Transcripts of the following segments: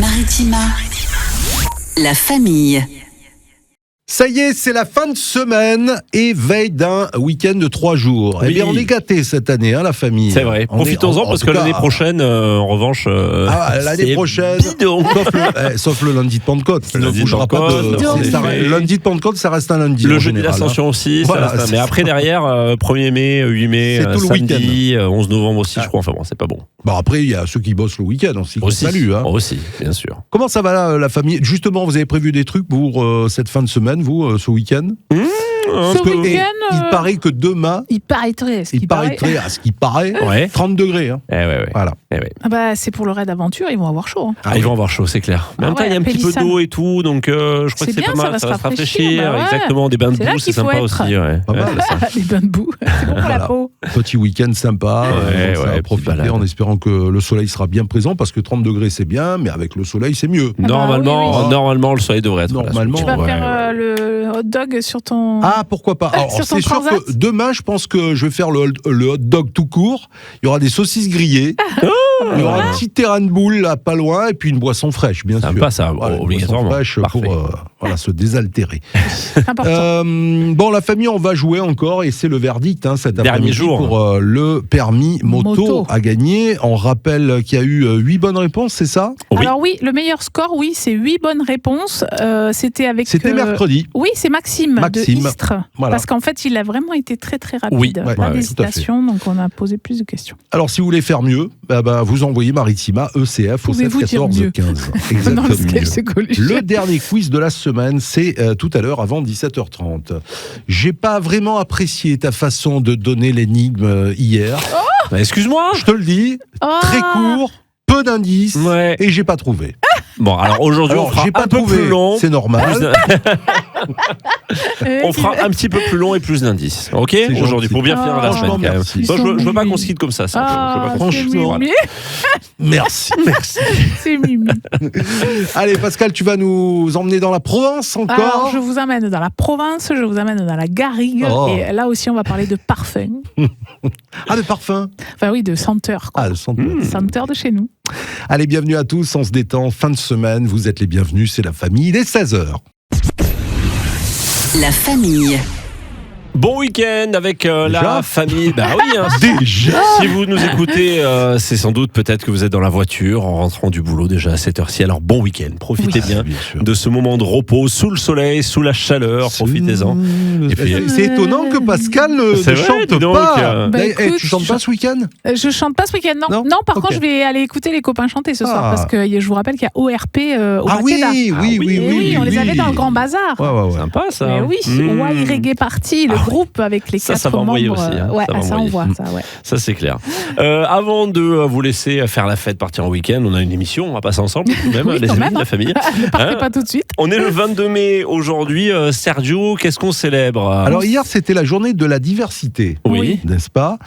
Maritima, la famille. Ça y est, c'est la fin de semaine et veille d'un week-end de 3 jours. Oui. Eh bien, on est gâtés cette année, la famille. C'est vrai. Profitons-en parce que l'année prochaine, en revanche, l'année prochaine, bidon. sauf le lundi de Pentecôte, qui ne Lundi de bougera pas Pentecôte, de... Lundi de Pentecôte, ça reste un lundi. Le en jeudi général, d'Ascension aussi. Voilà, ça reste c'est mais ça. après, derrière, 1er mai, 8 mai, C'est tout le samedi, 11 novembre aussi, je crois. Enfin bon, c'est pas bon. Bon, après, il y a ceux qui bossent le week-end aussi. Salut. Aussi, bien sûr. Comment ça va la famille? Justement, vous avez prévu des trucs pour cette fin de semaine, vous, ce week-end? Ce week-end, il paraît que demain, il paraîtrait, à ce qui paraît, Ouais. 30 degrés. Hein. Ouais. Voilà. Ah bah, c'est pour le raid aventure, ils vont avoir chaud. Hein. Ils vont avoir chaud, c'est clair. Mais en même temps, il y a un petit peu Pélissane. d'eau et tout, donc je crois que c'est bien, pas mal. ça va se rafraîchir, bah ouais. Exactement, des bains de C'est là boue, c'est qu'il faut sympa être. aussi. Ouais. Pas mal. Les bains de boue, c'est bon pour la Voilà. peau. Petit week-end sympa, Ouais, ça va petite profiter balade. en espérant que le soleil sera bien présent, parce que 30 degrés c'est bien, mais avec le soleil c'est mieux. Normalement, oui. normalement, le soleil devrait être là. Normalement. Tu vas Ouais, faire le hot dog sur ton... Ah, pourquoi pas. Alors, Sur ton c'est sûr transat. que demain, je pense que je vais faire le hot dog tout court. Il y aura des saucisses grillées. Il y aura un petit terrain de boule là, pas loin, et puis une boisson fraîche, bien sûr. Sympa, ça, Voilà, une obligatoirement. boisson fraîche Parfait. pour se désaltérer. C'est important. Bon, la famille, on va jouer encore, et c'est le verdict cet Dernier après-midi jour. pour le permis moto Moto. à gagner. On rappelle qu'il y a eu 8 bonnes réponses, c'est ça? Oui. Alors oui, le meilleur score, c'est 8 bonnes réponses. C'était avec... C'était mercredi. Oui, c'est Maxime de Istres. Voilà. Parce qu'en fait, il a vraiment été très très rapide. Oui, ouais, Pas ouais, d'hésitation, donc on a posé plus de questions. Alors, si vous voulez faire mieux, vous envoyez Maritima ECF au 7 Pouvez-vous dire 14 mieux 15. Dans Exactement. le sketch écologique. Le dernier quiz de la semaine, c'est tout à l'heure avant 17h30. J'ai pas vraiment apprécié ta façon de donner l'énigme hier. Bah, excuse-moi. Je te le dis, très court, peu d'indices, Ouais. et j'ai pas trouvé. Bon, alors aujourd'hui, on Alors, fera j'ai pas un peu trouvé, plus long. c'est normal. On fera un petit peu plus long et plus d'indices. Ok, gentil. aujourd'hui, pour bien finir la Franchement, semaine. Quand même. merci. Bon, je veux pas Mimi. qu'on se quitte comme ça. Je veux pas qu'on se quitte. c'est Voilà. Mimi. Merci. C'est Mimi. Allez, Pascal, tu vas nous emmener dans la Provence Alors, encore? je vous emmène dans la Provence, je vous emmène dans la Garrigue. Oh. Et là aussi, on va parler de parfum. Ah, de parfum. Enfin oui, de senteur. Quoi. Ah, le senteur. Senteur de chez nous. Allez, bienvenue à tous, on se détend, fin de semaine, vous êtes les bienvenus, c'est la famille, il est 16h. La famille. Bon week-end avec Déjà la famille. Bah oui, hein. Déjà. Si vous nous écoutez, c'est sans doute peut-être que vous êtes dans la voiture en rentrant du boulot déjà à cette heure-ci. Alors bon week-end, profitez bien sûr. de ce moment de repos sous le soleil, sous la chaleur, profitez-en. Et puis- C'est étonnant que Pascal ne C'est vrai, chante dis donc, pas. Bah, Eh, écoute, tu chantes pas ce week-end? Je chante pas ce week-end, non. Non Par Ok. contre, je vais aller écouter les copains chanter ce soir Ah. parce que je vous rappelle qu'il y a ORP au Ah oui, Makeda. oui, on les avait dans le Grand Bazar. Ouais. Sympa ça. Mais oui, Mmh. Why Reggae Party, le groupe avec les Ça 4 va membres. envoyer aussi, hein. Ouais, Ça va ça envoyer. envoie, ça, ouais. Ça c'est clair. Avant de vous laisser faire la fête, partir en week-end, on a une émission, on va passer ensemble tout de même, Oui, les quand amis même, de la hein. famille. Ne partez Hein pas tout de suite. On est le 22 mai aujourd'hui. Sergio, qu'est-ce qu'on célèbre? Alors hier, c'était la journée de la diversité, Oui. n'est-ce pas?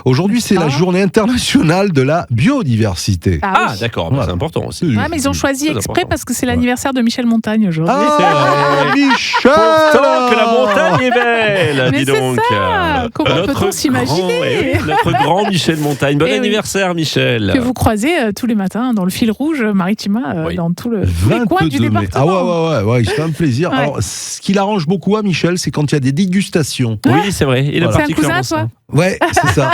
Aujourd'hui, c'est la journée internationale de la biodiversité. Ah, oui. d'accord, bah, Voilà. c'est important aussi. Ouais, mais ils ont choisi Très exprès important. parce que c'est l'anniversaire de Michel Montagne aujourd'hui. Ah, Michel! Pourtant que la montagne est belle, Mais dis c'est donc. ça. Comment Notre peut-on s'imaginer grand- eh oui, notre grand Michel Montagne. Bon Eh oui. anniversaire, Michel. Que vous croisez tous les matins dans le fil rouge Maritima, Oui. dans tous les coins du 22 mai. département. Ah ouais, il se fait un plaisir. Ouais. Alors, ce qui l'arrange beaucoup à Michel, c'est quand il y a des dégustations. Oui, c'est vrai. Il a Voilà. C'est un cousin, particulièrement toi ça. Ouais, c'est ça.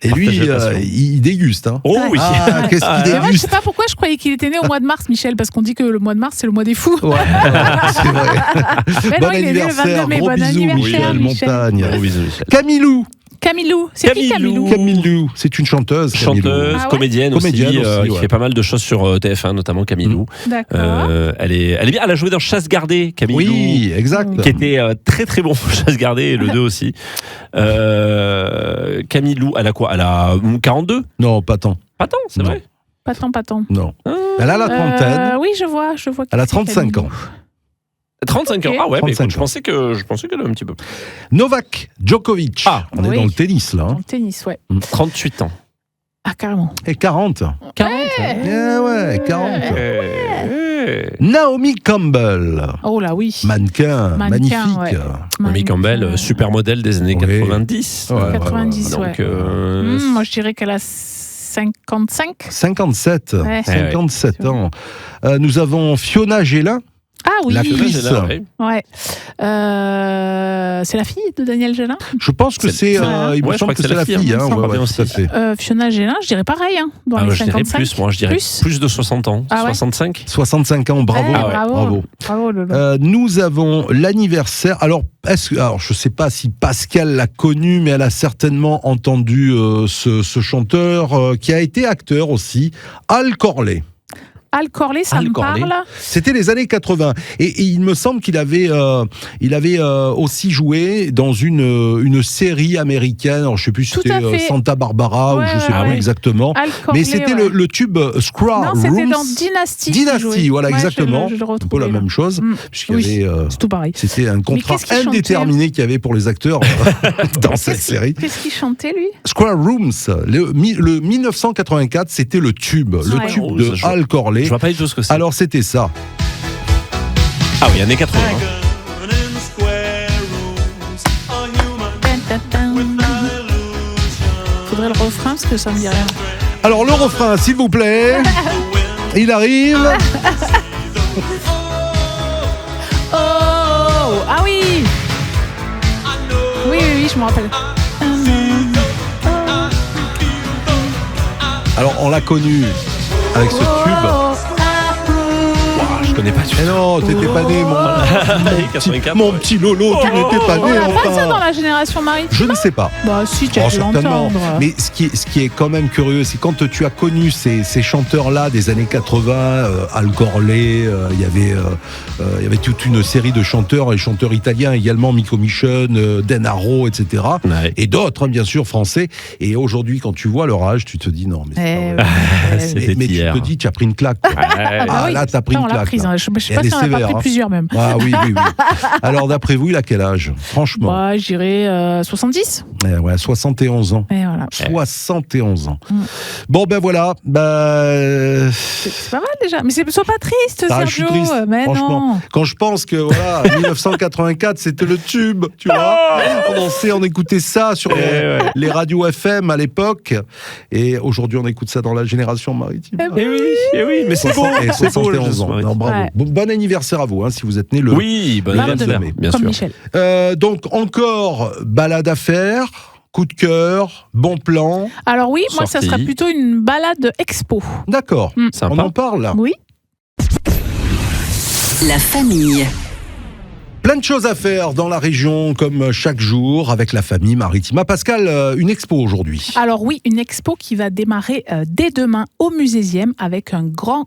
Et lui, Partage la passion. il déguste. Hein. Oh oui. Ah, qu'est-ce qu'il Mais moi, je déguste? sais pas pourquoi je croyais qu'il était né au mois de mars, Michel, parce qu'on dit que le mois de mars, c'est le mois des fous. Ouais, c'est vrai. Mais Bon non, il est né le 22 anniversaire, mai. gros Bon bisous, anniversaire, Michel Montagne. Oh, bisous, Michel. Camilou. Camilou, c'est qui Camilou. Camilou Camilou, c'est une chanteuse. Camilou. Chanteuse, Ah ouais comédienne aussi, Comédienne aussi, qui ouais. fait pas mal de choses sur TF1, notamment Camilou. D'accord. Elle est bien. Elle a joué dans Chasse gardée, Camilou. Oui, exact. Qui était très très bon Chasse gardée, et le 2 aussi. Camilou, elle a quoi? Elle a 42? Non, pas tant. Pas tant, c'est Non. vrai. Pas tant. Non. Elle a la trentaine. Oui, je vois. Elle a qui c'est, 35 ans. Camilou. 35 ans. Ok. Ah ouais, mais 35 écoute, je pensais qu'elle a un petit peu. Novak Djokovic. Ah, on est oui. dans le tennis là. Dans Hein. le tennis, ouais. 38 ans. Ah, carrément. Et 40. 40. Ouais, 40. Naomi Campbell. Oh là, oui. Mannequin, Mannequin, magnifique. ouais. Naomi Campbell, super modèle des années Oui. 90. Ouais, 90, Donc, ouais. Moi, je dirais qu'elle a 55. 57. Ouais. 57 ans. Nous avons Fiona Gélin. Ah oui, L'actrice. ouais. C'est la fille de Daniel Gélin. Je pense que c'est. Il me semble que c'est la fille. hein, Ouais, bien tout à fait. Fiona Gélin, je dirais pareil, dans les Je dirais 55. plus, moi, je dirais plus de 60 ans. Ah ouais. 65. 65 ans, bravo. Ouais, bravo. Bravo, Lolo. Nous avons l'anniversaire. Alors, je ne sais pas si Pascal l'a connu, mais elle a certainement entendu ce chanteur qui a été acteur aussi, Al Corley. Al Corley, ça Al me Corley. parle. C'était les années 80. Et il me semble qu'il avait aussi joué dans une série américaine. Alors, je ne sais plus si Tout à c'était fait. Santa Barbara ou je ne sais plus exactement. Al Corley, Mais c'était ouais. le tube Square Non, Rooms. c'était dans Dynasty. Dynasty, voilà, Ouais, exactement. Je le Un peu retrouve la là. même chose. Puisqu'il y avait, c'est tout pareil. c'était un contrat qu'est-ce qu'il chantait indéterminé qu'il y avait pour les acteurs dans cette série. Qu'est-ce qu'il chantait, lui? Square Rooms, le 1984, c'était le tube Ouais. tube Oh, de je- Al Corley. Je vois pas du tout ce que c'est. Alors c'était ça. Ah oui, années 80. Faudrait le refrain parce que ça me dit rien. Alors le refrain, s'il vous plaît. Il arrive. Oh, ah oui. Oui, je me rappelle. Alors on l'a connu avec ce tube. Je connais pas du tout. Eh non, t'étais pas né, Années 84. mon petit Lolo, tu n'étais pas On né. n'a pas ça dans Enfin, la génération maritime. je ne sais pas. Bah si, tu as dû Certainement. l'entendre. Mais ce qui est quand même curieux, c'est quand tu as connu ces chanteurs-là des années 80, Al Corley, il y avait toute une série de chanteurs, et chanteurs italiens également, Miko Michon, Dan Harrow, etc. Ouais. Et d'autres, hein, bien sûr, français. Et aujourd'hui, quand tu vois leur âge, tu te dis non, mais c'est pas vrai. C'était Mais tu hier. te dis, tu as pris une claque. Quoi. Ah, oui. là, t'as pris Ça, une on l'a claque. prise, là. hein. Je sais Et pas elle si est on en a pas sévère, pris hein. plusieurs même. Ah oui. Alors, d'après vous, il a quel âge? Franchement. Bah, je dirais 70. Ouais, 71 ans. Et voilà. 71 ans. Mm. Bon, ben voilà. C'est pas mal déjà. Mais sois pas triste, Ah, je suis Sergio. triste, Mais franchement. non. Quand je pense que, voilà, 1984, c'était le tube, tu vois. On dansait, on écoutait ça sur les radios FM à l'époque. Et aujourd'hui, on écoute ça dans la génération maritime. Eh oui, mais c'est beau. Et C'est beau, 71 ans. Non, bravo. Ouais. Bon anniversaire à vous, hein, si vous êtes né le. Oui, bon 22, anniversaire, bien Comme sûr. Michel. Donc, encore balade à faire, coup de cœur, bon plan. Alors oui, moi, ça Sortie. sera plutôt une balade expo. D'accord. On Sympa. en parle là. Oui. La famille. Plein de choses à faire dans la région, comme chaque jour, avec la famille Maritima. Pascal, une expo aujourd'hui. Alors oui, une expo qui va démarrer dès demain au Musésième avec un grand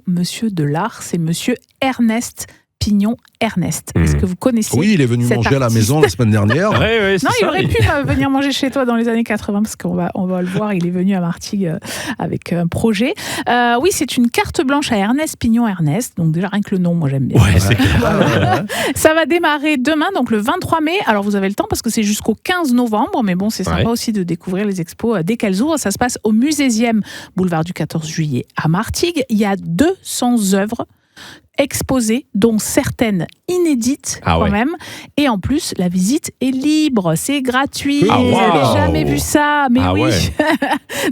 monsieur de l'art. C'est monsieur Ernest Pignon Ernest. Est-ce que vous connaissez? Oui, il est venu cet manger à la artiste. maison la semaine dernière. Ouais, c'est Non, il ça, aurait pu venir manger chez toi dans les années 80 parce qu'on va le voir, il est venu à Martigues avec un projet. Oui, c'est une carte blanche à Ernest Pignon Ernest, donc déjà rien que le nom, moi j'aime bien. Ouais, c'est clair. Ça va démarrer demain, donc le 23 mai. Alors vous avez le temps parce que c'est jusqu'au 15 novembre, mais bon, c'est sympa Ouais. aussi de découvrir les expos dès qu'elles ouvrent. Ça se passe au Musésième, boulevard du 14 juillet à Martigues. Il y a 200 œuvres exposées, dont certaines inédites Ah quand ouais. même. Et en plus, la visite est libre, c'est gratuit. Ah, Vous waouh. n'avez jamais vu ça, mais Ah oui. ouais.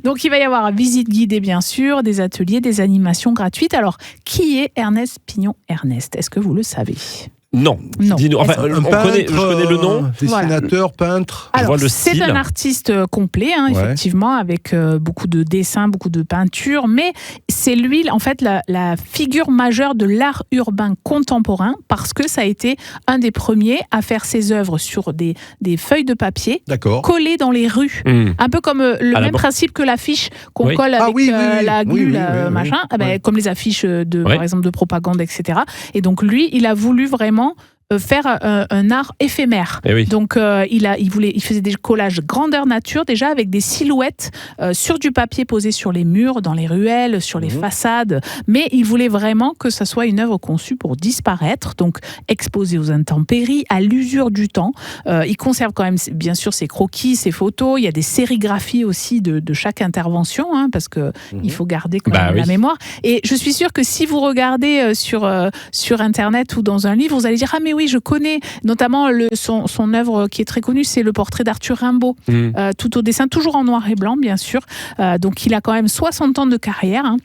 Donc il va y avoir une visite guidée bien sûr, des ateliers, des animations gratuites. Alors, qui est Ernest Pignon Ernest? Est-ce que vous le savez? Non. Non. Dis-nous. Enfin, Un je connais le nom. Dessinateur, peintre. Je vois Alors, le c'est style. un artiste complet, hein, Ouais. effectivement, avec beaucoup de dessins, beaucoup de peintures, mais c'est lui, en fait, la figure majeure de l'art urbain contemporain, parce que ça a été un des premiers à faire ses œuvres sur des feuilles de papier D'accord. collées dans les rues. Un peu comme le À la même banque. principe que l'affiche qu'on Oui. colle Ah avec oui, oui, la oui, glu, oui, là, oui, machin, oui. Ah ben, Ouais. comme les affiches Oui. par exemple, de propagande, etc. Et donc lui, il a voulu vraiment faire un art éphémère. Eh oui. Donc il faisait des collages grandeur nature déjà avec des silhouettes sur du papier posé sur les murs, dans les ruelles, sur les façades. Mais il voulait vraiment que ça soit une œuvre conçue pour disparaître, donc exposée aux intempéries, à l'usure du temps. Il conserve quand même bien sûr ses croquis, ses photos. Il y a des sérigraphies aussi de chaque intervention, hein, parce que il faut garder quand même la mémoire. Et je suis sûre que si vous regardez sur Internet ou dans un livre, vous allez dire ah mais oui, je connais. Notamment, son œuvre qui est très connue, c'est le portrait d'Arthur Rimbaud, tout au dessin, toujours en noir et blanc, bien sûr. Donc, il a quand même 60 ans de carrière, hein.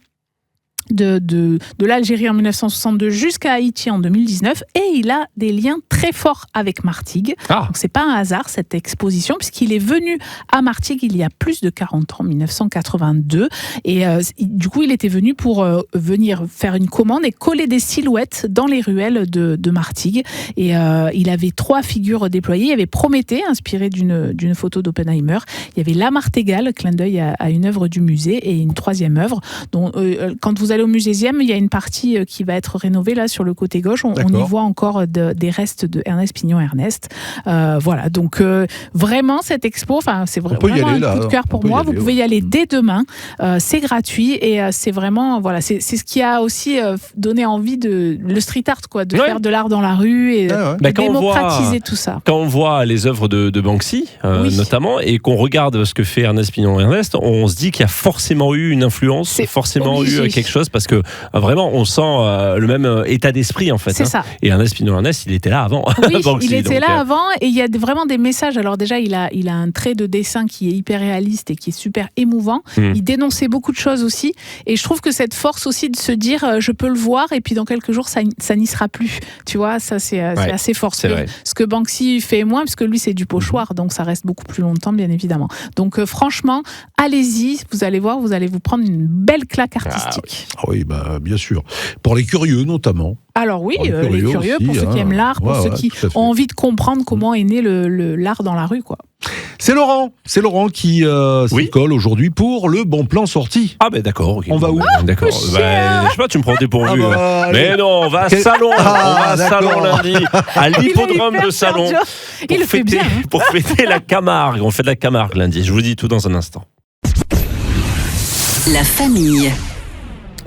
De l'Algérie en 1962 jusqu'à Haïti en 2019, et il a des liens très forts avec Martigues. Donc c'est pas un hasard cette exposition, puisqu'il est venu à Martigues il y a plus de 40 ans, en 1982, et du coup il était venu pour venir faire une commande et coller des silhouettes dans les ruelles de Martigues, et il avait 3 figures déployées. Il y avait Prométhée, inspiré d'une photo d'Oppenheimer, il y avait Lamartégale, clin d'œil à une œuvre du musée, et une 3e œuvre dont quand vous allez au Musésium, il y a une partie qui va être rénovée là sur le côté gauche. On y voit encore des restes de Ernest Pignon-Ernest. Voilà, donc vraiment cette expo, c'est vraiment un coup de cœur pour moi. Vous pouvez y aller dès demain. C'est gratuit et c'est vraiment c'est ce qui a aussi donné envie le street art, quoi, de faire de l'art dans la rue et de démocratiser tout ça. Quand on voit les œuvres de Banksy, notamment, et qu'on regarde ce que fait Ernest Pignon-Ernest, on se dit qu'il y a forcément eu une influence, forcément eu quelque chose, parce que vraiment on sent le même état d'esprit en fait. C'est ça. Et Ernest Pignon-Ernest, il était là avant. Oui, Banksy, il était là avant, et il y a vraiment des messages. Alors déjà, il a un trait de dessin qui est hyper réaliste et qui est super émouvant. Il dénonçait beaucoup de choses aussi, et je trouve que cette force aussi de se dire je peux le voir et puis dans quelques jours ça n'y sera plus. Tu vois, ça c'est assez fort. Ce que Banksy fait moins, parce que lui c'est du pochoir, donc ça reste beaucoup plus longtemps bien évidemment. Donc franchement, allez-y, vous allez voir, vous allez vous prendre une belle claque artistique. Oui, bien sûr. Pour les curieux, notamment. Alors oui, les curieux aussi, pour ceux qui aiment l'art, pour ceux qui ont envie de comprendre comment est né l'art dans la rue, quoi. C'est Laurent qui s'y colle aujourd'hui pour le bon plan sorti. Ah ben d'accord. Okay. On va où? D'accord. Je sais pas, tu me prends dépourvu. Mais non, on va à Salon. On va à Salon lundi, à l'hippodrome de Salon. Pour fêter la Camargue. On fait de la Camargue lundi. Je vous dis tout dans un instant. La famille.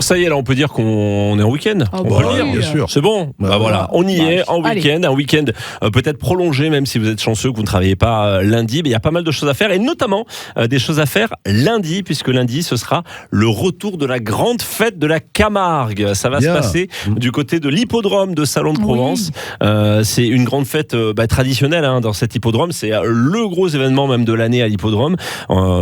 Ça y est, là, on peut dire qu'on est en week-end. Oh on peut le dire, bien sûr. C'est bon. Voilà, on y est en week-end. Un week-end peut-être prolongé, même si vous êtes chanceux que vous ne travaillez pas lundi. Mais il y a pas mal de choses à faire, et notamment des choses à faire lundi, puisque lundi, ce sera le retour de la grande fête de la Camargue. Ça va se passer du côté de l'hippodrome de Salon de Provence. C'est une grande fête traditionnelle dans cet hippodrome. C'est le gros événement même de l'année à l'hippodrome.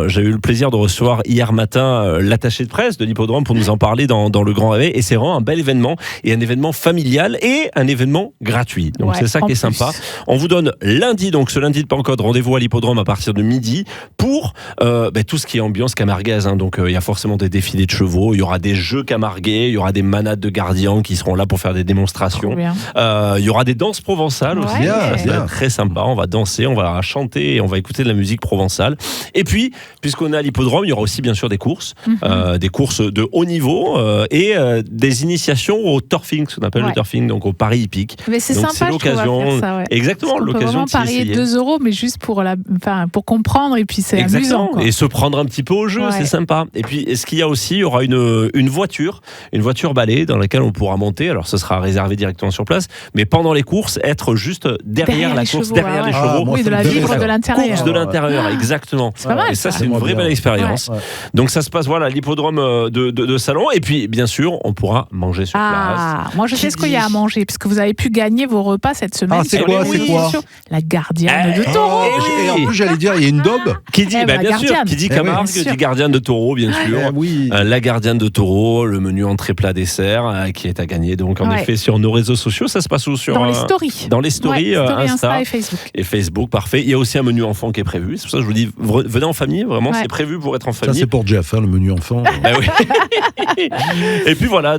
J'ai eu le plaisir de recevoir hier matin l'attaché de presse de l'hippodrome pour nous en parler dans le Grand Réveil, et c'est vraiment un bel événement, et un événement familial et un événement gratuit. Donc c'est ça qui est sympa. On vous donne lundi, donc ce lundi de Pentecôte, rendez-vous à l'hippodrome à partir de midi pour tout ce qui est ambiance camarguaise. Donc il y a forcément des défilés de chevaux, il y aura des jeux camarguais, il y aura des manades de gardiens qui seront là pour faire des démonstrations. Il y aura des danses provençales aussi. Ça va être très sympa. On va danser, on va chanter et on va écouter de la musique provençale. Et puis, puisqu'on est à l'hippodrome, il y aura aussi bien sûr des courses de haut niveau. Et des initiations au turfing, ce qu'on appelle le turfing, donc au pari hippique. Mais c'est donc sympa, c'est l'occasion, exactement, l'occasion de s'y essayer. Parier 2 €, mais juste pour comprendre, et puis c'est amusant, quoi. Et se prendre un petit peu au jeu, c'est sympa. Et puis, ce qu'il y a aussi, il y aura une voiture balai dans laquelle on pourra monter. Alors, ce sera réservé directement sur place, mais pendant les courses, être juste derrière la course, derrière les chevaux. Oui, de la vivre de l'intérieur. Course de l'intérieur, exactement. C'est pas mal, et ça, c'est une vraie belle expérience. Donc, ça se passe, à l'hippodrome de Salon. Et puis, bien sûr, on pourra manger sur place. Moi je sais ce qu'il y a à manger, puisque vous avez pu gagner vos repas cette semaine. C'est quoi? La gardienne de taureau. Et en plus, j'allais dire, il y a une daube. Qui dit, bien sûr, qui dit Camargue, dit gardienne de taureau, bien sûr. La gardienne de taureau, le menu entrée plat dessert qui est à gagner. Donc en effet, sur nos réseaux sociaux, ça se passe où? Dans les stories. Dans les stories, Insta et Facebook. Et Facebook, parfait. Il y a aussi un menu enfant qui est prévu. C'est pour ça que je vous dis, venez en famille, vraiment, c'est prévu pour être en famille. Ça, c'est pour Jeff, le menu enfant. Et puis voilà,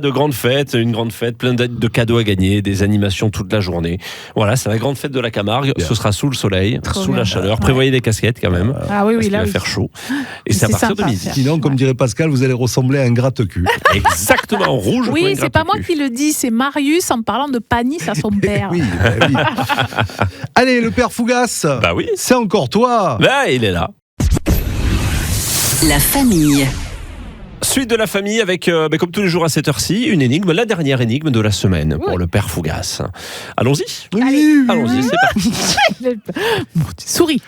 une grande fête, plein de cadeaux à gagner, des animations toute la journée. Voilà, c'est la grande fête de la Camargue. Ce sera sous le soleil, sous la chaleur. Prévoyez des casquettes quand même. Parce qu'il va faire chaud. Et c'est à partir de midi. Sinon, comme dirait Pascal, vous allez ressembler à un gratte-cul. Exactement, en rouge. Oui, c'est pas moi qui le dis, c'est Marius en parlant de Panis à son père. Oui. Allez, le père Fougas. Oui. C'est encore toi. Il est là. La famille. Suite de la famille avec, comme tous les jours à cette heure-ci, une énigme, la dernière énigme de la semaine pour le père Fougas. Allons-y. Allons-y, c'est parti. Souris.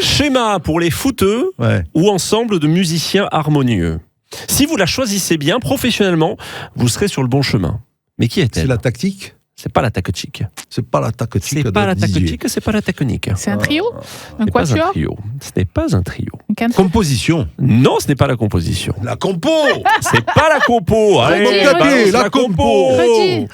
Schéma pour les footeux ou ensemble de musiciens harmonieux. Si vous la choisissez bien, professionnellement, vous serez sur le bon chemin. Mais qui est-elle? C'est la tactique? C'est pas la tactique. C'est pas la tactique. C'est pas la tactique, c'est pas la taconique. C'est un trio? Un Ce n'est pas un quatuor? trio. Ce n'est pas un trio. Un quintet? Composition. Non, ce n'est pas la composition. La compo. C'est pas la compo. Allez, Redis, balance la compo. Redis.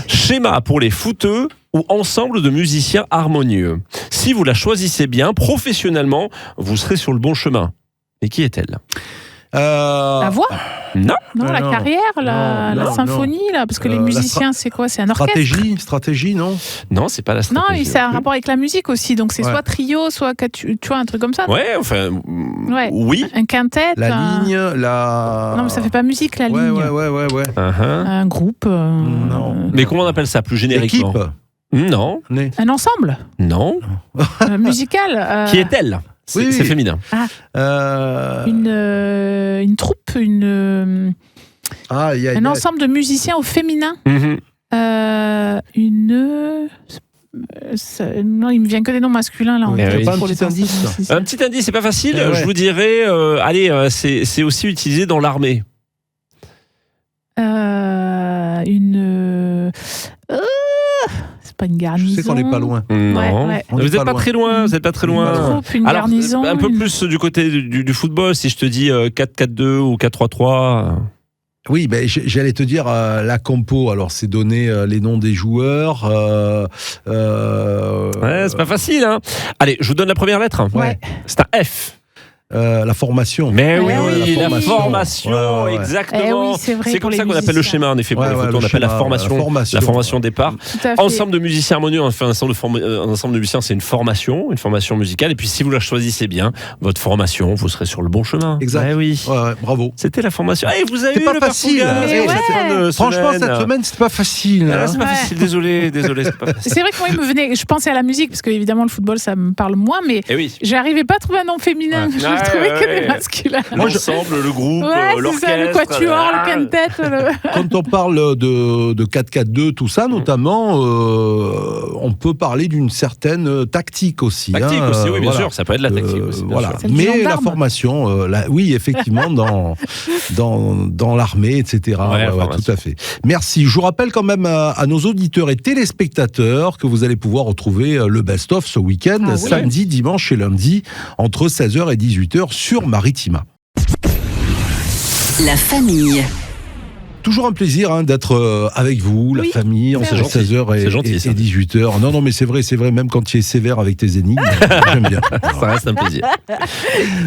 Schéma pour les footeux ou ensemble de musiciens harmonieux. Si vous la choisissez bien, professionnellement, vous serez sur le bon chemin. Et qui est-elle? La voix? Non. Non, la non. carrière, la Non, symphonie, là, parce que les la musiciens, c'est quoi? C'est un orchestre? Stratégie, non? Non, c'est pas la Non, stratégie. c'est un rapport avec la musique aussi, donc c'est Ouais. soit trio, soit tu vois, un truc comme ça. Ouais, enfin, Ouais. oui. Un quintet. La ligne, la. Non, mais ça fait pas musique, la Ouais, ligne. ouais. Uh-huh. Un groupe. Non. Mais comment on appelle ça plus génériquement? Équipe. Non, Un ensemble non. musical. Qui est-elle? Oui. C'est féminin. Une troupe, un ensemble de musiciens au féminin. Mhm. Non, il me vient que des noms masculins là. Mais oui. Pas un Pour les petit indice. musiciens. Un petit indice, c'est pas facile. Ouais. Je vous dirais, c'est aussi utilisé dans l'armée. C'est pas une garnison. Je sais qu'on n'est pas loin. Non. ouais. On Vous est n'êtes pas pas loin. très loin. Vous n'êtes pas très Une loin. troupe, une Alors, garnison. un peu plus du côté du football, si je te dis 4-4-2 ou 4-3-3. Oui, ben, j'allais te dire la compo. Alors, c'est donner les noms des joueurs. Ouais, c'est pas facile, hein. Allez, je vous donne la première lettre. Ouais. C'est un F. La formation. Mais oui, Ouais, la la formation, Ouais. exactement. Eh oui, c'est vrai, C'est pour comme ça les qu'on appelle le musiciens. schéma, en effet, pour Ouais, les ouais, photos, on le appelle schéma, la formation départ. Tout à fait. Ensemble de musiciens harmonieux, enfin, un ensemble de musiciens, c'est une formation musicale. Et puis, si vous la choisissez bien, votre formation, vous serez sur le bon chemin. Exact. Ouais, oui. Ouais, bravo. C'était la formation. Eh, vous avez C'est eu pas le facile, Portugal. hein. Ouais. Cette fin de Franchement, semaine. cette semaine, c'était pas facile. Ah, hein. c'est pas Ouais. facile, désolé, c'est pas facile. C'est vrai que moi, il me venait. Je pensais à la musique parce que évidemment le football, ça me parle moins, mais Eh oui. j'arrivais pas à trouver un nom féminin. Ouais. Je Ouais, trouvais que ouais. des masculins. L'ensemble, le groupe, Ouais, c'est l'orchestre. ça, le quatuor, ah. le quintet. Quand on parle de 4-4-2, tout ça, notamment, on peut parler d'une certaine tactique aussi. Tactique hein, aussi, oui, bien voilà. sûr, ça peut être la tactique aussi. Bien Voilà. sûr. C'est du Mais la gendarme. formation, oui, effectivement, dans l'armée, etc. Ouais, la tout formation. à fait. Merci. Je vous rappelle quand même à nos auditeurs et téléspectateurs que vous allez pouvoir retrouver le best-of ce week-end, Ah oui. samedi, dimanche et lundi, entre 16h et 18h sur Maritima. La famille. Toujours un plaisir d'être avec vous, la Oui, famille, entre c'est gentil. 16h C'est gentil, ça. et 18h. Non, mais c'est vrai, même quand tu es sévère avec tes énigmes, j'aime bien. Ça reste un plaisir.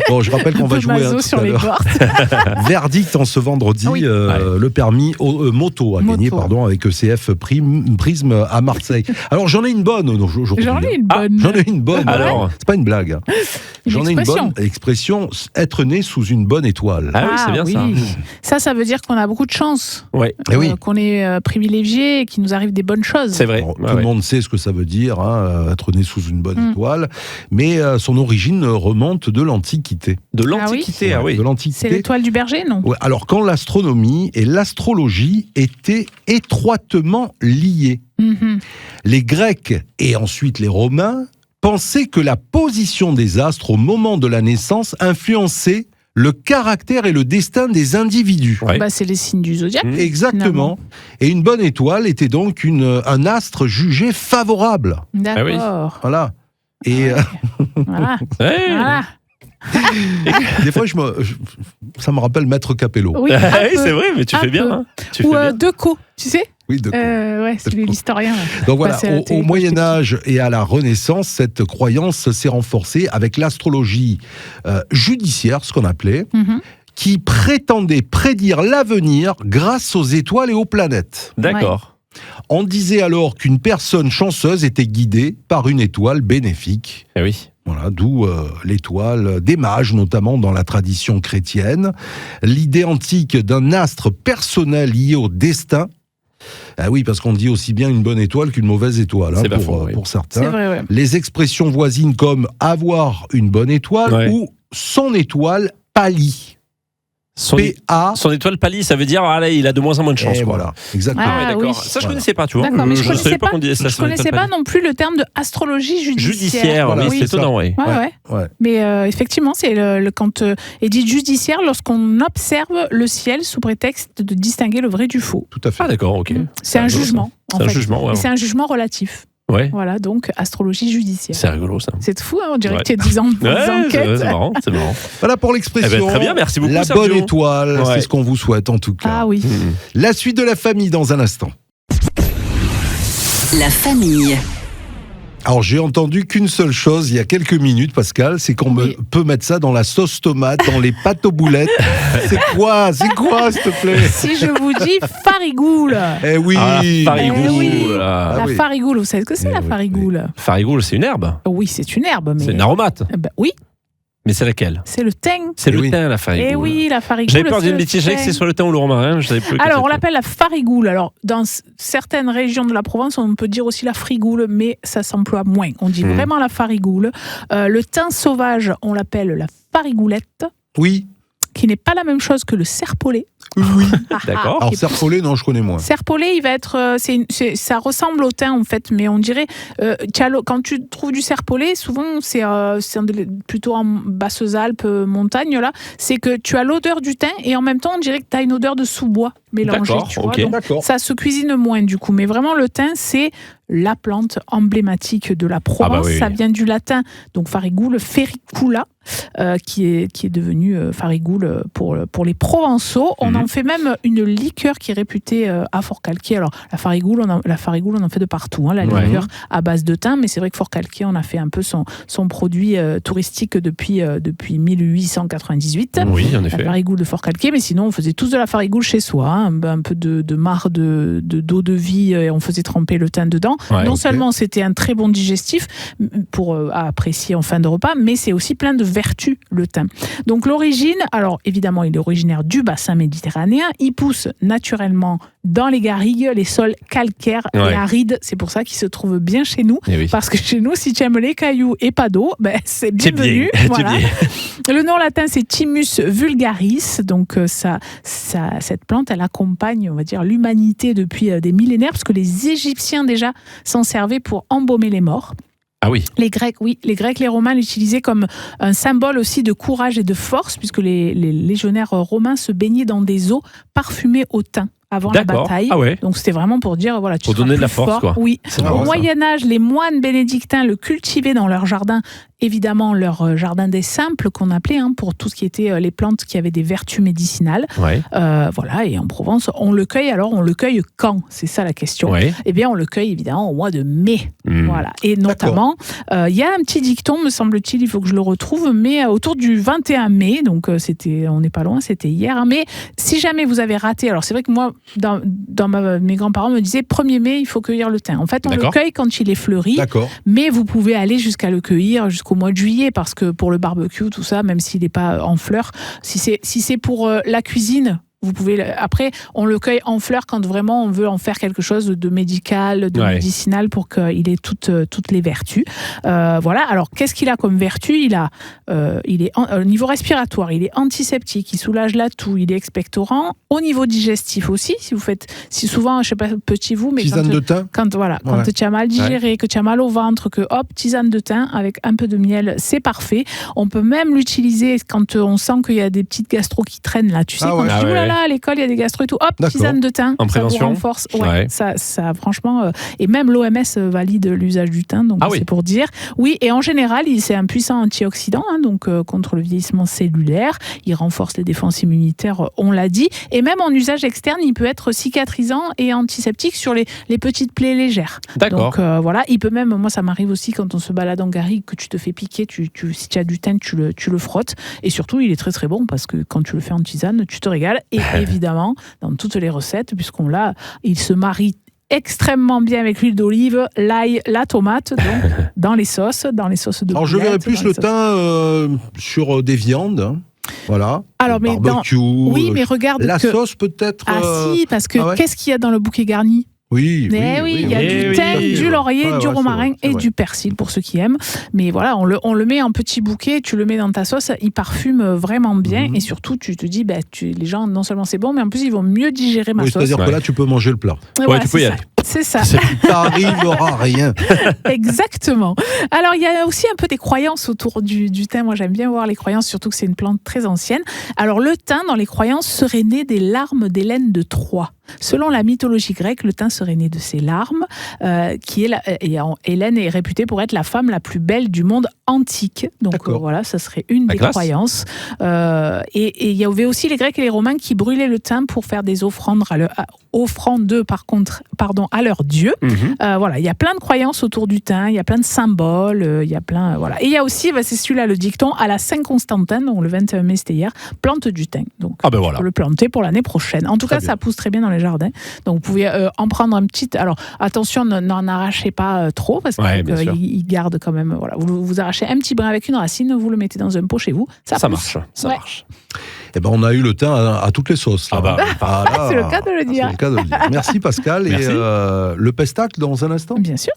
Bon, je rappelle qu'on Un va peu jouer maso tout sur à les l'heure. portes. Verdict en ce vendredi, Oui. le permis moto à gagner, Moto. avec ECF Prisme à Marseille. Alors j'en ai une bonne aujourd'hui. J'en ai une bonne. J'en ai une bonne. Alors. C'est pas une blague. hein. Une J'en ai une expression. bonne expression, être né sous une bonne étoile. Ah oui, c'est bien ça. Ça veut dire qu'on a beaucoup de chance. Ouais, Eh oui. Qu'on est privilégié et qu'il nous arrive des bonnes choses. c'est vrai. Bon, Ouais, tout le ouais. monde sait ce que ça veut dire, être né sous une bonne étoile, mais son origine remonte de l'Antiquité. De l'Antiquité, ah oui. De C'est l'Antiquité. l'étoile du berger, non? Ouais, alors quand l'astronomie et l'astrologie étaient étroitement liées, Mhm. les Grecs et ensuite les Romains pensaient que la position des astres au moment de la naissance influençait le caractère et le destin des individus. Ouais. Bah, c'est les signes du zodiaque. Mmh. Exactement. Et une bonne étoile était donc un astre jugé favorable. D'accord. Voilà. Et Voilà. Ouais. Voilà. des fois, ça me rappelle Maître Capello. Oui, Ah un oui, peu. c'est vrai, mais tu Un fais bien. peu. Hein. Tu Ou fais bien. Decaux, tu sais Oui, de Ouais, c'est l'historien. ouais. Donc voilà, Passé à la au télé quand Moyen j'étais Âge et à la Renaissance, cette croyance s'est renforcée avec l'astrologie judiciaire, ce qu'on appelait, Mhm. qui prétendait prédire l'avenir grâce aux étoiles et aux planètes. D'accord. On disait alors qu'une personne chanceuse était guidée par une étoile bénéfique. Eh oui. Voilà, d'où l'étoile des mages, notamment dans la tradition chrétienne. L'idée antique d'un astre personnel lié au destin. Ah oui, parce qu'on dit aussi bien une bonne étoile qu'une mauvaise étoile, C'est pas pour, faux, oui. pour C'est certains. vrai, ouais. Les expressions voisines comme avoir une bonne étoile Ouais. ou son étoile pâlit. Son étoile pâlit, ça veut dire il a de moins en moins de chance. Voilà, exactement. Ah ouais, d'accord. Oui. Ça, je connaissais pas, tu vois. D'accord, mais je savais pas qu'on disait ça. Je connaissais pas non plus le terme de astrologie judiciaire. Voilà, oui, c'est étonnant, oui. Ouais. Mais effectivement, c'est quand édite judiciaire lorsqu'on observe le ciel sous prétexte de distinguer le vrai du faux. Tout à fait. Ah d'accord, ok. C'est un jugement. C'est un jugement, ouais. C'est un jugement relatif. Ouais. Voilà, donc astrologie judiciaire. C'est rigolo ça. C'est fou, hein, on dirait que tu as 10 ans d'enquête. C'est marrant, c'est marrant. Voilà pour l'expression. Très bien, merci beaucoup. La Sergio. bonne étoile, c'est ce qu'on vous souhaite en tout cas. Ah oui. La suite de la famille dans un instant. La famille. Alors j'ai entendu qu'une seule chose il y a quelques minutes, Pascal, c'est qu'on peut mettre ça dans la sauce tomate, dans les pâtes aux boulettes. C'est quoi, s'il te plaît? Si je vous dis farigoule. Eh oui. Ah, la farigoule. oui. Ah, La farigoule, vous savez ce que c'est la farigoule? Farigoule, c'est une herbe. Oui, c'est une herbe. Mais... C'est une aromate. Oui. Mais c'est laquelle? C'est le thym. C'est le thym, la farigoule. Eh oui, la farigoule. J'avais peur d'une bêtise, je savais que c'est sur le thym ou le romarin. Je savais plus. Alors, on l'appelle la farigoule. Alors, dans certaines régions de la Provence, on peut dire aussi la frigoule, mais ça s'emploie moins. On dit vraiment la farigoule. Le thym sauvage, on l'appelle la farigoulette. Oui. Qui n'est pas la même chose que le serpolet. Oui. D'accord. Alors serpolet, non, je connais moins. Serpolet, il va être, ça ressemble au thym en fait, mais on dirait, quand tu trouves du serpolet, souvent c'est plutôt en Basses-Alpes, montagne là, c'est que tu as l'odeur du thym et en même temps on dirait que tu as une odeur de sous-bois mélangée. D'accord, tu vois, ok. donc ça se cuisine moins du coup, mais vraiment le thym c'est la plante emblématique de la Provence. Ça vient du latin, donc farigoule, fericula, qui est devenu farigoule pour les Provençaux. On en fait même une liqueur qui est réputée à Forcalquier. Alors la farigoule, on en fait de partout, hein, la liqueur à base de thym, mais c'est vrai que Forcalquier, on a fait un peu son produit touristique depuis 1898. Oui, en effet. La farigoule de Forcalquier, mais sinon on faisait tous de la farigoule chez soi, hein, un peu de marc d'eau de vie, et on faisait tremper le thym dedans. Non seulement c'était un très bon digestif pour apprécier en fin de repas, mais c'est aussi plein de vertus le thym. Donc l'origine, alors évidemment il est originaire du bassin méditerranéen, il pousse naturellement dans les garrigues, les sols calcaires et arides, c'est pour ça qu'il se trouve bien chez nous, parce que chez nous si tu aimes les cailloux et pas d'eau, c'est bienvenu. Voilà. Le nom latin c'est Thymus vulgaris, donc cette plante elle accompagne, on va dire, l'humanité depuis des millénaires, parce que les Égyptiens déjà s'en servaient pour embaumer les morts. Ah oui. Les Grecs, les Romains l'utilisaient comme un symbole aussi de courage et de force, puisque les légionnaires romains se baignaient dans des eaux parfumées au thym avant la bataille. Ah ouais. Donc c'était vraiment pour dire, voilà, tu pour donner de la force, quoi. Oui. Au Moyen-Âge, les moines bénédictins le cultivaient dans leur jardin, évidemment leur jardin des simples qu'on appelait, pour tout ce qui était les plantes qui avaient des vertus médicinales. Voilà, et en Provence, on le cueille. Alors on le cueille quand? C'est ça la question. Eh bien, on le cueille évidemment au mois de mai. Voilà. Et notamment, il y a un petit dicton, me semble-t-il, il faut que je le retrouve, mais autour du 21 mai, donc on n'est pas loin, c'était hier. Mais si jamais vous avez raté, alors c'est vrai que moi, mes grands-parents me disaient 1er mai, il faut cueillir le thym. En fait, on le cueille quand il est fleuri, mais vous pouvez aller jusqu'à le cueillir jusqu'au mois de juillet, parce que pour le barbecue, tout ça, même s'il n'est pas en fleurs, si c'est pour la cuisine, vous pouvez. Après, on le cueille en fleurs quand vraiment on veut en faire quelque chose de médical, de médicinal, pour qu'il ait toutes les vertus. Voilà. Alors, qu'est-ce qu'il a comme vertu? Il est au niveau respiratoire, il est antiseptique, il soulage la toux, il est expectorant. Au niveau digestif aussi, si souvent, je sais pas, petit vous, mais tisane de thym. Quand tu as mal digéré, que tu as mal au ventre, que hop, tisane de thym avec un peu de miel, c'est parfait. On peut même l'utiliser quand on sent qu'il y a des petites gastro qui traînent là. Tu sais, quand tu dis, là, à l'école, il y a des gastro et tout. Hop, tisane de thym. En prévention. Ça vous renforce. Ça, franchement. Et même l'OMS valide l'usage du thym, donc c'est pour dire. Oui, et en général, c'est un puissant antioxydant, donc contre le vieillissement cellulaire. Il renforce les défenses immunitaires, on l'a dit. Et même en usage externe, il peut être cicatrisant et antiseptique sur les petites plaies légères. D'accord. Donc voilà, il peut même, moi ça m'arrive aussi quand on se balade en garrigue, que tu te fais piquer, si tu as du thym, tu le frottes. Et surtout, il est très très bon, parce que quand tu le fais en tisane, tu te régales. Et évidemment, dans toutes les recettes, il se marie extrêmement bien avec l'huile d'olive, l'ail, la tomate, donc dans les sauces de Alors je verrais plus le thym sur des viandes. Voilà. Alors, mais barbecue. mais regarde la sauce peut-être. Ah si, parce que qu'est-ce qu'il y a dans le bouquet garni? Oui, Mais oui, il y a du thym, du laurier, du romarin et du persil pour ceux qui aiment. Mais voilà, on le met en petit bouquet, tu le mets dans ta sauce, il parfume vraiment bien. Et surtout, tu te dis, les gens, non seulement c'est bon, mais en plus, ils vont mieux digérer ma sauce. C'est-à-dire que là, tu peux manger le plat. Voilà, tu peux y aller. C'est ça. T'arriveras rien. Exactement. Alors, il y a aussi un peu des croyances autour du thym. Moi, j'aime bien voir les croyances, surtout que c'est une plante très ancienne. Alors, le thym, dans les croyances, serait né des larmes d'Hélène de Troie. Selon la mythologie grecque, le thym serait né de ses larmes. Hélène est réputée pour être la femme la plus belle du monde antique. Donc voilà, ça serait une des croyances. Et il y avait aussi les Grecs et les Romains qui brûlaient le thym pour faire des offrandes à leurs dieux. Voilà, il y a plein de croyances autour du thym, il y a plein de symboles, il y a plein voilà. Et il y a aussi, c'est celui-là le dicton, à la Saint-Constantin, donc le 21 mai c'était hier, plante du thym. Donc voilà. Pour le planter pour l'année prochaine. En tout cas, ça pousse très bien dans les jardins. Donc vous pouvez en prendre un petit. Alors attention, n'en arrachez pas trop parce qu'il garde quand même. Voilà, vous arrachez un petit brin avec une racine, vous le mettez dans un pot chez vous. Ça marche. Ça marche. Eh ben, on a eu le thym à toutes les sauces. Là. C'est le cas de le dire. Merci Pascal. Merci. Et le pestac dans un instant. Bien sûr.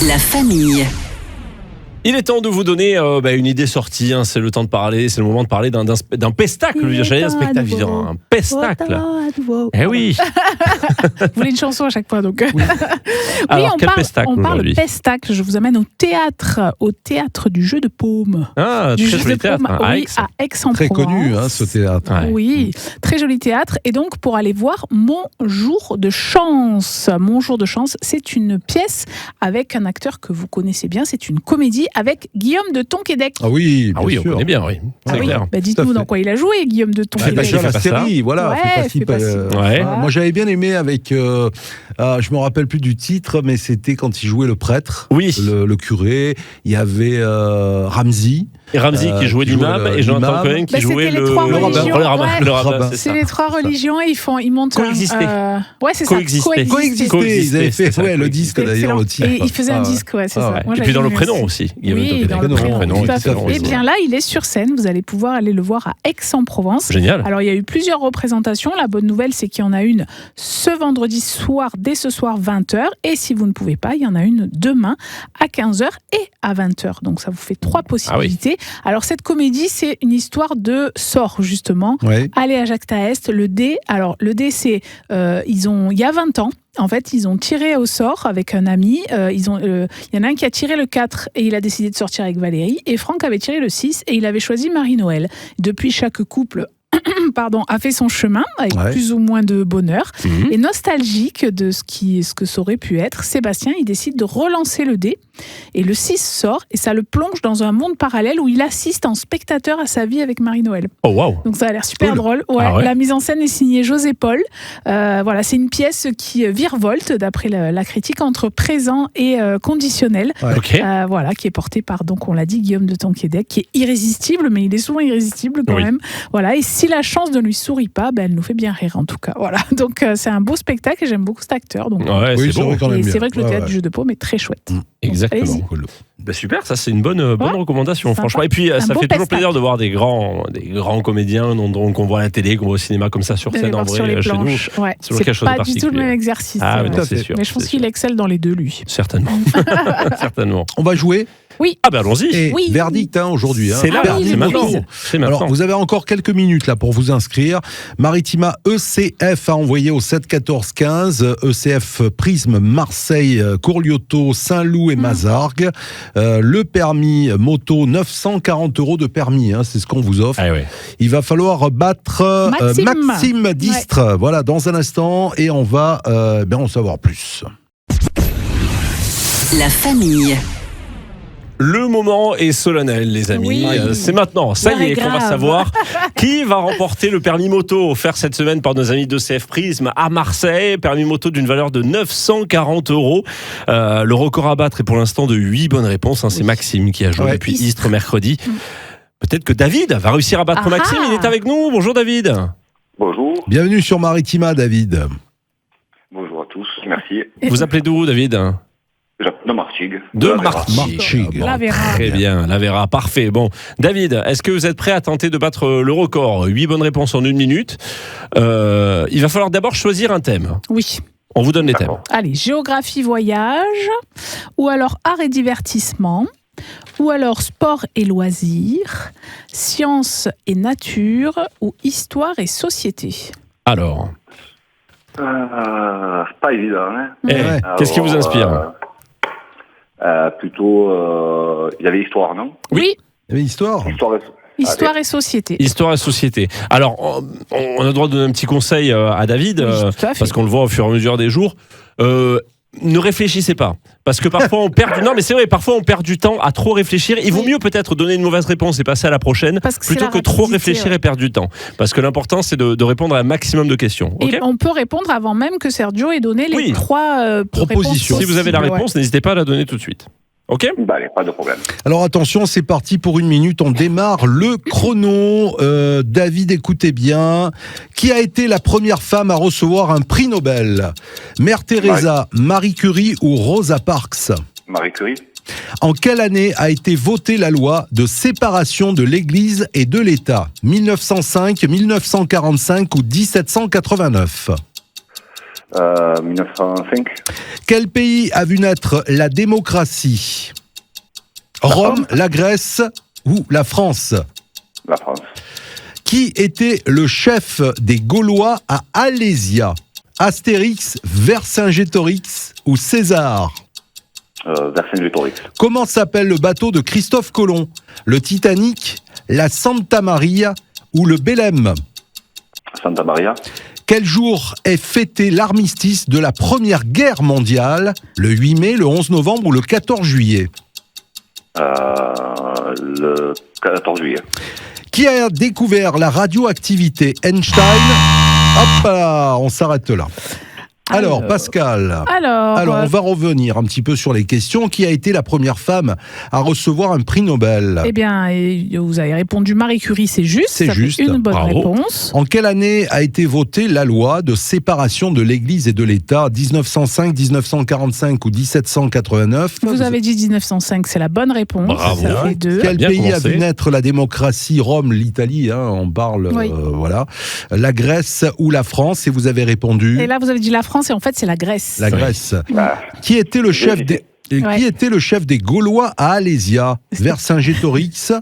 La famille. Il est temps de vous donner une idée sortie. C'est le temps de parler. C'est le moment de parler d'un pestacle. J'allais dire un spectacle vivant. Un pestacle. Eh oui. Vous voulez une chanson à chaque fois, donc. Oui, alors, quel pestacle on parle aujourd'hui ? pestacle. Je vous amène au théâtre du jeu de paume. Ah, du très jeu joli de théâtre. paume, à Aix-en-Provence. Très connu, ce théâtre. Ouais. Oui, très joli théâtre. Et donc, pour aller voir Mon jour de chance. Mon jour de chance, c'est une pièce avec un acteur que vous connaissez bien. C'est une comédie avec Guillaume de Tonquédec. Ah oui, bien sûr. On connaît bien, oui. C'est clair. Dites-nous dans quoi il a joué, Guillaume de Tonquédec. Déjà la série, voilà. Moi, j'avais bien aimé avec. Je me rappelle plus du titre, mais c'était quand il jouait le prêtre, le curé. Il y avait Ramsey. Et Ramsey qui jouait l'imam et Jonathan Cohen qui jouait le rabbin. C'est les trois religions et ils montent coexister. C'est ça. Coexister. Ils avaient fait le disque d'ailleurs, le titre. Et ils faisaient un disque, c'est ça. Et puis dans le prénom aussi. Oui, dans le prénom. Et bien là, il est sur scène. Vous allez pouvoir aller le voir à Aix-en-Provence. Génial. Alors il y a eu plusieurs représentations. La bonne nouvelle, c'est qu'il y en a une ce vendredi soir, dès ce soir 20h. Et si vous ne pouvez pas, il y en a une demain à 15h et à 20h. Donc ça vous fait 3 possibilités. Alors cette comédie, c'est une histoire de sort justement. Allez à Jacques Taest, le dé. Alors le dé, c'est il y a 20 ans. En fait, ils ont tiré au sort avec un ami. Il y en a un qui a tiré le 4 et il a décidé de sortir avec Valérie. Et Franck avait tiré le 6 et il avait choisi Marie-Noël. Depuis, chaque couple a fait son chemin avec plus ou moins de bonheur. Et nostalgique de ce que ça aurait pu être, Sébastien, il décide de relancer le dé et le 6 sort et ça le plonge dans un monde parallèle où il assiste en spectateur à sa vie avec Marie-Noël. Oh wow. Donc ça a l'air super drôle. La mise en scène est signée José Paul. C'est une pièce qui virevolte d'après la critique entre présent et conditionnel. Qui est portée par, donc on l'a dit, Guillaume de Tonquédec, qui est irrésistible, mais il est souvent irrésistible quand même. Voilà, et si la chance ne lui sourit pas, elle nous fait bien rire en tout cas. Voilà, donc c'est un beau spectacle et j'aime beaucoup cet acteur. Donc, c'est vrai que le théâtre du jeu de paume est très chouette. Exactement. Super, ça c'est une bonne recommandation, franchement. Et puis ça fait toujours plaisir de voir des grands comédiens qu'on voit à la télé, qu'on voit au cinéma comme ça sur scène en vrai chez nous. C'est pas du tout le même exercice. C'est sûr. Mais je pense qu'il excelle dans les deux, lui. Certainement. Certainement. On va jouer. Oui. Allons-y. Et verdict aujourd'hui. C'est là, c'est maintenant. Alors, vous avez encore quelques minutes là pour vous inscrire. Maritima ECF a envoyé au 7 14 15. ECF Prisme Marseille, Courlioto, Saint-Loup et Mazargues. Le permis moto, 940 € de permis. C'est ce qu'on vous offre. Il va falloir battre Maxime Distre. Voilà, dans un instant. Et on va en savoir plus. La famille. Le moment est solennel, les amis. C'est maintenant. Ça y est, qu'on va savoir qui va remporter le permis moto offert cette semaine par nos amis d'ECF Prisme à Marseille. Permis moto d'une valeur de 940 €. Le record à battre est pour l'instant de 8 bonnes réponses. C'est Maxime qui a joué depuis Istres mercredi. Peut-être que David va réussir à battre Maxime. Il est avec nous. Bonjour David. Bonjour. Bienvenue sur Maritima, David. Bonjour à tous, merci. Vous appelez d'où, David ? De Martigues. de Marchig. Marchig. La Vera. Très bien, la Vera, parfait. Bon, David, est-ce que vous êtes prêt à tenter de battre le record ? 8 bonnes réponses en 1 minute. Il va falloir d'abord choisir un thème. Oui. On vous donne les thèmes. Allez, géographie, voyage, ou alors art et divertissement, ou alors sport et loisirs, sciences et nature, ou histoire et société. Alors, C'est pas évident, hein. Ouais. Qu'est-ce qui vous inspire ? Plutôt, il y avait histoire, non? Oui, Il y avait histoire. histoire et société. Histoire et société. Alors, on a le droit de donner un petit conseil à David, Oui, tout à fait. parce qu'on le voit au fur et à mesure des jours. Ne réfléchissez pas, parce que parfois on perd. Non, mais c'est vrai, parfois on perd du temps à trop réfléchir. Il vaut mieux peut-être donner une mauvaise réponse et passer à la prochaine, Parce que c'est plutôt la que trop rapidité, réfléchir ouais. et perdre du temps. Parce que l'important c'est de répondre à un maximum de questions. Ok ? Et on peut répondre avant même que Sergio ait donné les Oui. 3 Propositions. Si vous avez la possibles, réponse, n'hésitez pas à la donner tout de suite. Ok ? Bah, allez, pas de problème. Alors attention, c'est parti pour 1 minute. On démarre le chrono. David, écoutez bien. Qui a été la première femme à recevoir un prix Nobel ? Mère Teresa, Marie Curie ou Rosa Parks ? Marie Curie. En quelle année a été votée la loi de séparation de l'Église et de l'État ? 1905, 1945 ou 1789 ? 1905. Quel pays a vu naître la démocratie ? Rome, la Grèce ou la France ? La France. Qui était le chef des Gaulois à Alésia ? Astérix, Vercingétorix ou César ? Vercingétorix. Comment s'appelle le bateau de Christophe Colomb ? Le Titanic, la Santa Maria ou le Belém ? Santa Maria. Quel jour est fêté l'armistice de la Première Guerre mondiale ? Le 8 mai, le 11 novembre ou le 14 juillet ? Le 14 juillet. Qui a découvert la radioactivité ? Einstein ? Hop là, on s'arrête là. Alors, Pascal. Alors, on va revenir un petit peu sur les questions. Qui a été la première femme à recevoir un prix Nobel ? Eh bien, vous avez répondu Marie Curie, c'est juste. C'est ça fait juste. une bonne Bravo. réponse. En quelle année a été votée la loi de séparation de l'Église et de l'État ? 1905, 1945 ou 1789 ? Vous avez dit 1905, c'est la bonne réponse. Bravo. Ça fait 2. Quel Bien pays a commencé. vu naître la démocratie ? Rome, l'Italie, hein, on parle, Oui. voilà. La Grèce ou la France ? Et vous avez répondu Et là, vous avez dit la France et en fait, c'est la Grèce. la Grèce. Bah, Qui était le chef hésité. Qui était le chef des Gaulois à Alésia ? Vercingétorix,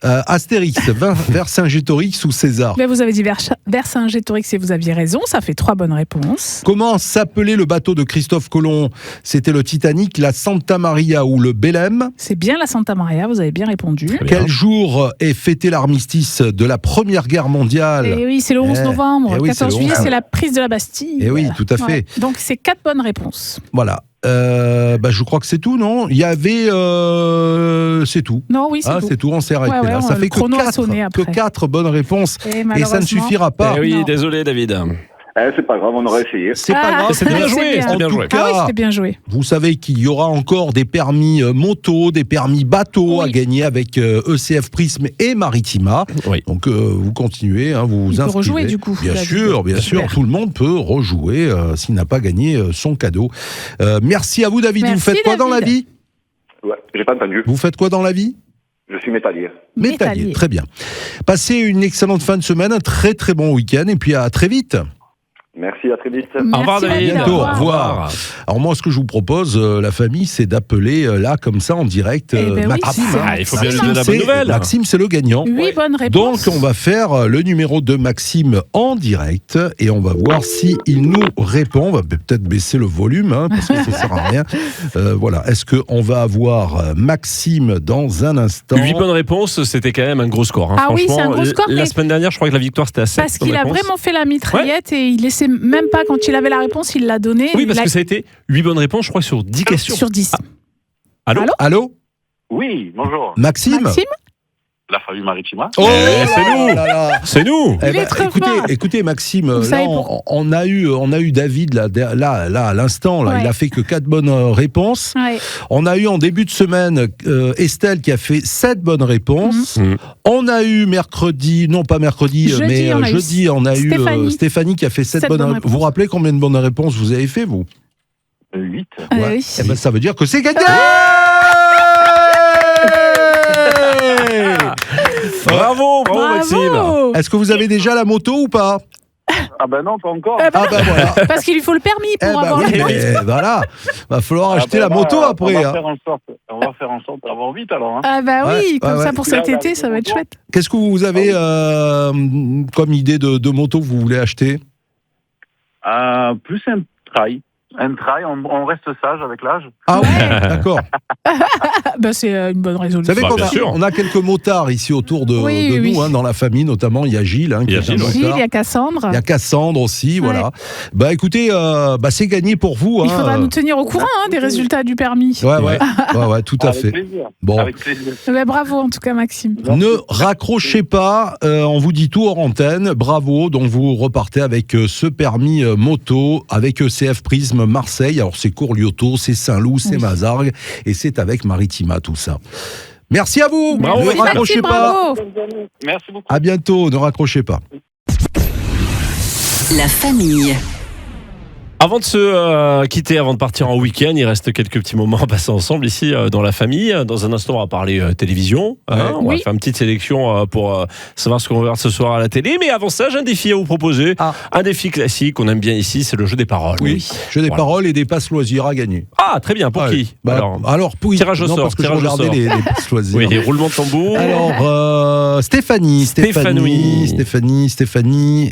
Astérix, Vercingétorix ou César ? Mais vous avez dit Vercingétorix et vous aviez raison, ça fait 3 bonnes réponses. Comment s'appelait le bateau de Christophe Colomb ? C'était le Titanic, la Santa Maria ou le Belém ? C'est bien la Santa Maria, vous avez bien répondu. Très bien. Quel jour est fêté l'armistice de la Première Guerre mondiale ? Et oui, c'est le 11 Eh, novembre. eh oui, c'est 14 le juillet, 11. c'est la prise de la Bastille. Eh oui, Voilà. tout à fait. Ouais. Donc, c'est 4 bonnes réponses. Voilà. Je crois que c'est tout, non ? Il y avait... c'est tout. Non, oui, c'est tout. C'est tout, on s'est arrêté Ouais, là. ouais, Ça le fait chrono a sonné après. que 4 bonnes réponses. Et Et ça ne malheureusement- suffira pas. Eh oui, Non. désolé David. c'est pas grave, on aurait essayé. C'est pas grave. C'était bien c'est joué, c'était bien En tout joué. cas, Ah oui, c'était bien joué. vous savez qu'il y aura encore des permis moto, des permis bateau Oui. à gagner avec ECF Prism et Maritima. Oui. Donc vous continuez, vous vous Il peut inscrivez. rejouer, du coup, Bien David. sûr, Super. tout le monde peut rejouer s'il n'a pas gagné son cadeau. Merci à vous David. Merci, Vous faites quoi dans la David. vie ? Ouais, j'ai pas entendu. Vous faites quoi dans la vie ? Je suis métallier. Métallier, très bien. Passez une excellente fin de semaine, un très très bon week-end et puis à très vite. Merci, à très vite. Au revoir Merci, David. bientôt, au revoir. Alors moi, ce que je vous propose, la famille, c'est d'appeler là, comme ça, en direct, Eh ben oui, Maxime. c'est- Ah, il faut bien lui Maxime, donner la bonne c'est- nouvelle. Maxime, c'est le gagnant. 8 bonnes Donc réponses. on va faire le numéro de Maxime en direct et on va voir si il nous répond. On va peut-être baisser le volume parce que ça sert à rien. Voilà. Est-ce qu'on va avoir Maxime dans un instant ? 8 bonnes réponses, c'était quand même un gros score. Hein. Ah oui, Franchement, c'est un gros score, La mais- semaine dernière, je crois que la victoire c'était à 7 Parce qu'il a bonnes réponses. vraiment fait la mitraillette et il laissait même pas, quand il avait la réponse, il l'a donnée. Oui, parce Il a- que ça a été 8 bonnes réponses, je crois, sur 10 questions. sur 10. Allô Allô Allô Oui, bonjour. Maxime Maxime La famille Maritima. Oh, c'est nous. là là. C'est nous. Eh Il ben, est très écoutez, fort. écoutez, Maxime, Vous là, savez on a eu David là à l'instant. Là, Ouais. il a fait que 4 bonnes réponses. Ouais. On a eu en début de semaine Estelle qui a fait 7 bonnes réponses. Mhm. On a eu mercredi, non pas mercredi, Jeudi, mais on a eu jeudi, on a eu Stéphanie. Stéphanie qui a fait 7 Sept bonnes bonnes réponses. réponses. Vous vous rappelez combien de bonnes réponses vous avez fait, vous 8. Ouais. Oui. Eh ben, ça veut dire que c'est gagné. Bravo, Maxime. Est-ce que vous avez déjà la moto ou pas? Ah ben non, pas encore. Eh ben, Ah ben voilà. parce qu'il lui faut le permis Eh pour ben avoir oui, la moto. mais voilà. Va falloir Ah acheter ben la là, moto après. On va hein. faire en sorte d'avoir vite alors. Hein. Ah bah Ouais, oui, comme ouais, ça ouais. pour cet été, ça va être chouette. Qu'est-ce que vous avez comme idée de moto que vous voulez acheter? Plus un trail. Un trail, on reste sage avec l'âge. Ah ouais, d'accord. Bah c'est une bonne Vous résolution. savez Bah, qu'on bien a, sûr. on a quelques motards ici autour de, Oui, de oui, nous, oui. dans la famille notamment. Il y a Gilles, qui Il y a est un Gilles, Gilles, motard. il y a Cassandre. Il y a Cassandre aussi, voilà. Bah écoutez, c'est gagné pour vous. Il faudra hein. nous tenir au courant des résultats du permis. Ouais, tout à Avec fait. plaisir. Bon, Avec plaisir. Bah, bravo en tout cas Maxime. ne raccrochez pas, on vous dit tout hors antenne, bravo, donc vous repartez avec ce permis moto, avec ECF Prisme Marseille, alors c'est Courlioto, c'est Saint-Loup, c'est Oui. Mazargues, et c'est avec Maritima tout ça. Merci à vous, Bravo, ne Merci, raccrochez Maxime, pas, bravo. Merci beaucoup. à bientôt, ne raccrochez pas. La famille. Avant de se quitter, avant de partir en week-end, il reste quelques petits moments à passer ensemble ici dans la famille. Dans un instant, on va parler télévision. On va Oui. faire une petite sélection pour savoir ce qu'on va voir ce soir à la télé. Mais avant ça, j'ai un défi à vous proposer. Ah. Un défi classique qu'on aime bien ici, c'est le jeu des paroles. Oui, jeu des Voilà. paroles et des passes loisirs à gagner. Ah, très bien. Pour Ouais. qui Alors, pour tirage au non, sort, parce que je tirage au regardais sort. les passes loisirs. Oui, roulement de tambour. Alors, Stéphanie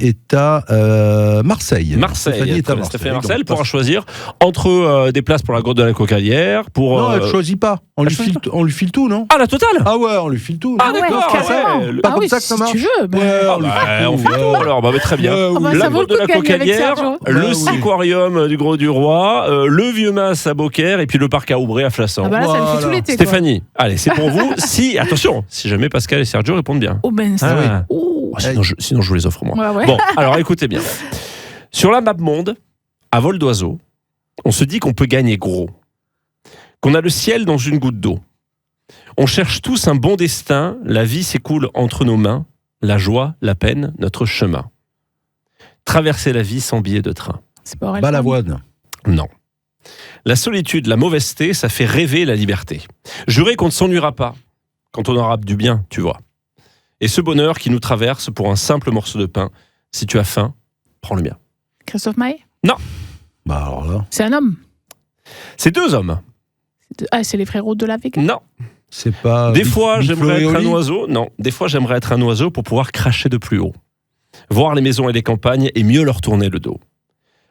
est à Marseille. Marseille. Stéphanie est à Stéphanie Marseille. Marseille donc, pourra choisir entre des places pour la grotte de la Cocaillère, pour. Non, elle choisit pas. On elle lui choisit file tout, non? Ah, la totale. Ah ouais, on lui file tout. Ah, non d'accord, carrément. ouais. Pas Ah comme oui, ça que ça si marche. tu veux. bah. Ouais, Ah bah, on fait tout alors, bah, très bien. Ouais, Ah bah, oui. La ça vaut le grotte de coup la de gagner avec Cocaillère, Sergio. le Bah oui. Siquarium du Gros du Roi, le Vieux Mas à Beaucaire et puis le parc à Aubray à Flassan. Ah bah là, ça le fait Voilà. tout l'été. quoi. Stéphanie, allez, c'est pour vous. Si, attention, si jamais Pascal et Sergio répondent bien. Oh ben Ah ça. oui. Oh. Oh, sinon, je vous les offre moi. Ouais, ouais. Bon, alors écoutez bien. Sur la map monde, à vol d'oiseau, on se dit qu'on peut gagner gros. Qu'on a le ciel dans une goutte d'eau. On cherche tous un bon destin, la vie s'écoule entre nos mains, la joie, la peine, notre chemin. Traverser la vie sans billet de train. C'est pas vrai. Balavoine. Non. La solitude, la mauvaiseté, ça fait rêver la liberté. Jurer qu'on ne s'ennuiera pas quand on aura du bien, tu vois. Et ce bonheur qui nous traverse pour un simple morceau de pain, si tu as faim, prends le mien. Christophe Maé. Bah alors là, C'est un homme. C'est deux hommes. Ah, c'est les frérots de la Vega. Non. c'est pas. Des fois, Big j'aimerais Flo et être un Oli. oiseau. Non. Des fois, j'aimerais être un oiseau pour pouvoir cracher de plus haut. Voir les maisons et les campagnes et mieux leur tourner le dos.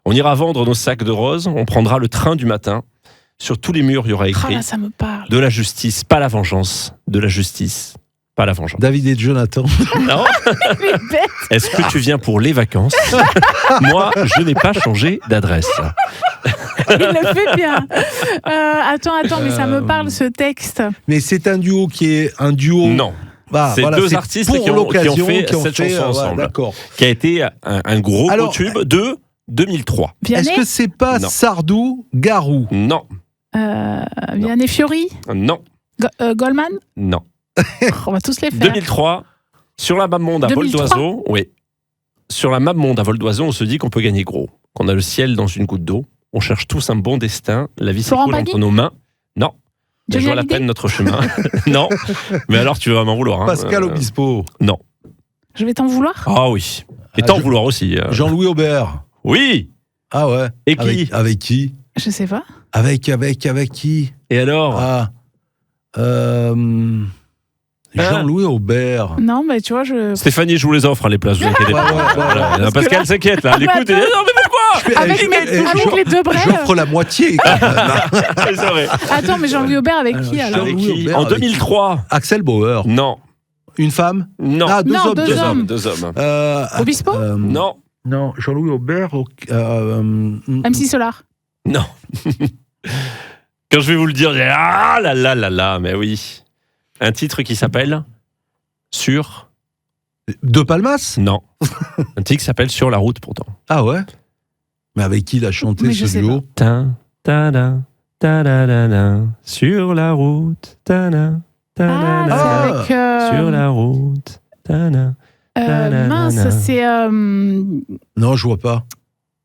On ira vendre nos sacs de roses, on prendra le train du matin. Sur tous les murs, il y aura Ah écrit là, ça me parle. de la justice, pas la vengeance. De la justice, pas la vengeance. David et Jonathan. Non. Les bêtes. Est-ce que tu viens pour les vacances? Moi, je n'ai pas changé d'adresse. Il le fait bien. Attends, mais ça me parle ce texte. Mais c'est un duo qui est un duo. Non. Bah, C'est voilà, deux c'est artistes pour qui ont l'occasion, fait cette chanson ensemble. D'accord. Qui a été un gros Alors, tube de 2003. Est-ce Vianney. que c'est pas Non. Sardou, Garou? Non. Vianney Fiori. Non. Goldman. Non. On va tous les faire. 2003, sur la map monde à vol 2003. d'oiseau, oui. Sur la map monde à vol d'oiseau, on se dit qu'on peut gagner gros. Qu'on a le ciel dans une goutte d'eau. On cherche tous un bon destin. La vie Florent s'écoule Pagny entre nos mains. Non. La Johnny joie, la Hallyday. peine, notre chemin. Non. Mais alors, tu vas m'en vouloir. Hein. Pascal Obispo. Non. Je vais t'en vouloir. Ah oui. Et Ah, t'en je- vouloir aussi. Jean-Louis Aubert. Oui. Ah ouais. Et qui Avec qui? Je sais pas. Avec qui? Et alors Ah. Jean-Louis Aubert. Non, mais tu vois, je. Stéphanie, je vous les offre, hein, les places, vous inquiétez pas. Ouais, ouais, Voilà. ouais. Pascal s'inquiète, là. Elle écoute et dit, non, mais pourquoi Avec les deux brels. J'offre la moitié. quand même. C'est vrai. Attends, mais Jean-Louis Aubert avec qui alors Avec Jean-Louis qui Aubert, En avec 2003. Axel Bauer. Non. Une femme? Non. Ah, deux Non, hommes. deux deux hommes. hommes. Deux hommes. Obispo Non. Non, Jean-Louis Aubert. MC Solar. Non. Quand je vais vous le dire, j'ai ah là là là là, mais oui. Un titre qui s'appelle Sur. De Palmas? Non. Un titre qui s'appelle Sur la route pourtant. Ah ouais? Mais avec qui il a chanté Mais je ce sais duo? Ta ta da ta da da da, sur la route. Ta da ta da Ah, da, c'est avec. sur la route. Ta da. Mince, c'est. Non, je vois pas.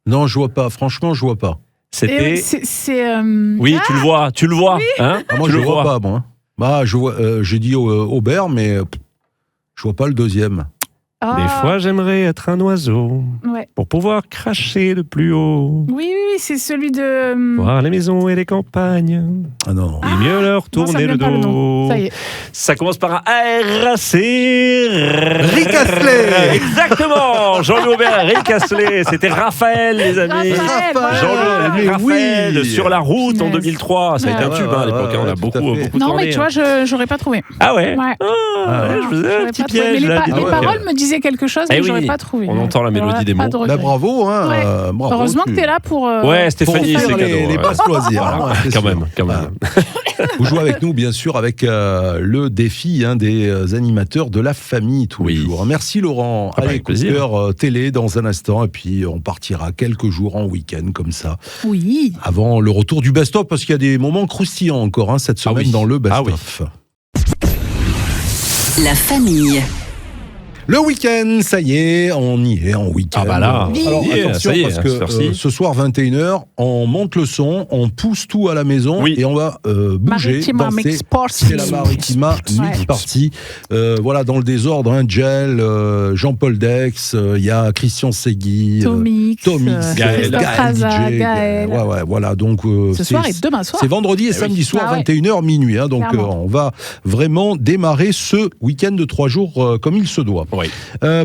Non, je vois pas. Franchement, je vois pas. C'était. C'est. Oui, tu le vois. Hein Ah, moi, Tu je le vois vois. pas, moi. Bah, j'ai dit Aubert, mais je vois pas le deuxième. Des fois, j'aimerais être un oiseau pour pouvoir cracher de plus haut. Oui, c'est celui de... Voir les maisons et les campagnes. Ah non. Et mieux leur tourner le dos. Ça y est. Ça commence par un R, c'est... Rick Astley. Exactement. Jean-Louis Aubert, Rick Astley. C'était Raphaël, les amis. Raphaël, Raphaël, sur la route en Yes. 2003. Ça a été un tube à l'époque. On a beaucoup Non, tourné. mais tu vois, j'aurais pas trouvé. Ah ouais. Ouais. Je faisais un J'aurais petit pas trouvé. piège. Mais là, les dis donc. paroles me disaient quelque chose, mais j'aurais pas trouvé. On entend la mélodie des mots. Pas de regret. Bah, bravo, hein. Ouais. Bravo, Heureusement que t'es là pour... Ouais, Stéphanie, pour c'est faire cadeau. les basses loisirs. hein, c'est Quand sûr. même. Vous jouez avec nous, bien sûr, avec le défi des animateurs de la famille tous les jours. Merci Laurent. Ah bah, Allez, avec coup de plaisir. cœur télé dans un instant, et puis on partira quelques jours en week-end comme ça, Oui. avant le retour du best-of, parce qu'il y a des moments croustillants encore cette semaine dans le best-of. La famille. Le week-end, ça y est, on y est en week-end. Ah bah là, alors yeah, attention, ça y est, parce à que cette heure-ci. ce soir 21h, on monte le son, on pousse tout à la maison et on va bouger, Maritima danser. Mix Party. C'est la Maritima Mix Party. Voilà, dans le désordre, Gel, Jean-Paul Dex, il y a Christian Segui, Tomix, Gaël, Kaza, DJ. Gaël. Ouais, voilà, donc Ce soir et demain soir. c'est vendredi et samedi soir, Ah ouais. 21h, minuit. Donc Clairement. on va vraiment démarrer ce week-end de 3 jours comme il se doit. Oui.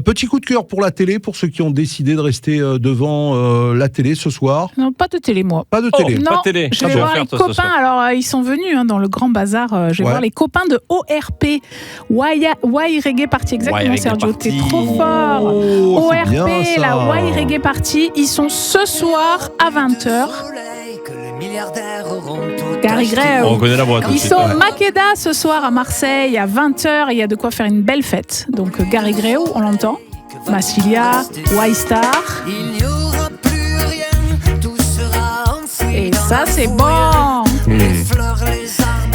Petit coup de cœur pour la télé, pour ceux qui ont décidé de rester devant la télé ce soir. Non, pas de télé, moi. Pas de télé. Pas Non, de télé. je Ah vais bon, voir faire les toi, ce copains. soir. Alors, ils sont venus dans le grand bazar. Je vais Ouais. voir les copains de ORP. Why Reggae Party. Exactement, Why Sergio, Reggae t'es Party. trop fort. Oh, c'est ORP, bien, ça. la Why Reggae Party. Ils sont ce soir à 20h. Gary Gray. On connaît la voix tout de Ils suite. sont au Makeda ce soir à Marseille à 20h et il y a de quoi faire une belle fête. Donc Gary Gréo, on l'entend. Massilia, Y-Star. Et ça, c'est bon.